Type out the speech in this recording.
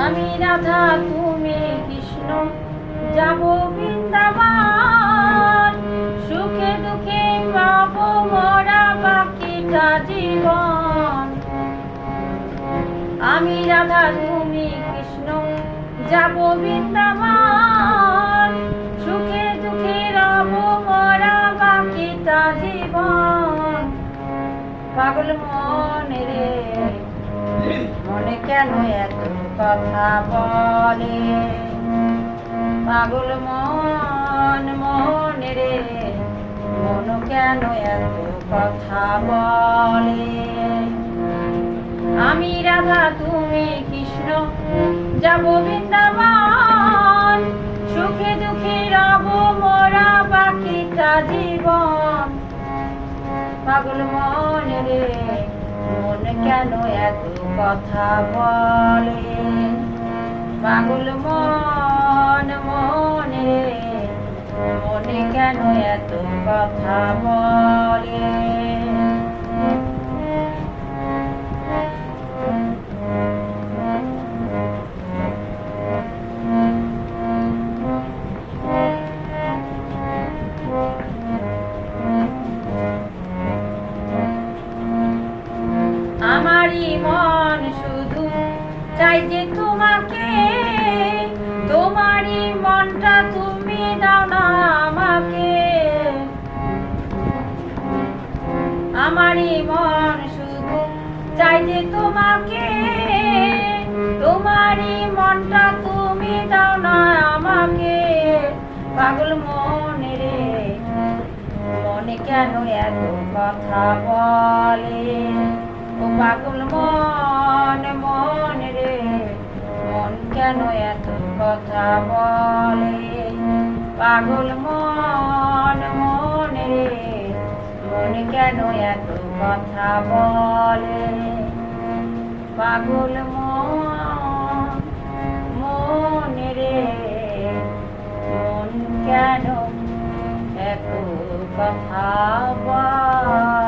আমি রাধা তুমি কৃষ্ণ যাব বৃন্দাবন, সুখে দুঃখে পাবো মোরা বাকিটা জীবন। আমি রাধা তুমি কৃষ্ণ যাব বৃন্দাবন, সুখে দুঃখে রব মোরা বাকিটা জীবন। পাগল মনে রে মনে কেন এত কথা বলে, পাগল মনে রে মন কেন এত কথা বলে। আমি রাধা তুমি কৃষ্ণ যাব বৃন্দাবন, সুখে দুঃখে রব মোরা বাকিটা জীবন। পাগল মনে রে মন কেন এত কথা বলে, পাগল মনে রে মনে কেন এত কথা বলে। আমারই মন শুধু চাই যে তোমাকে, তোমারই মনটা তুমি দাও না আমাকে। আমারই মন শুধু চাই যে তোমাকে, তোমারই মনটা তুমি দাও না আমাকে। পাগল মনে রে মনে কেন এত কথা বলে, ও পাগল মনে রে মন কেন এত কথা বলে। পাগল মনে রে মন কেন এত কথা বলে। পাগল মনে রে মন কেন এত কথা বলে।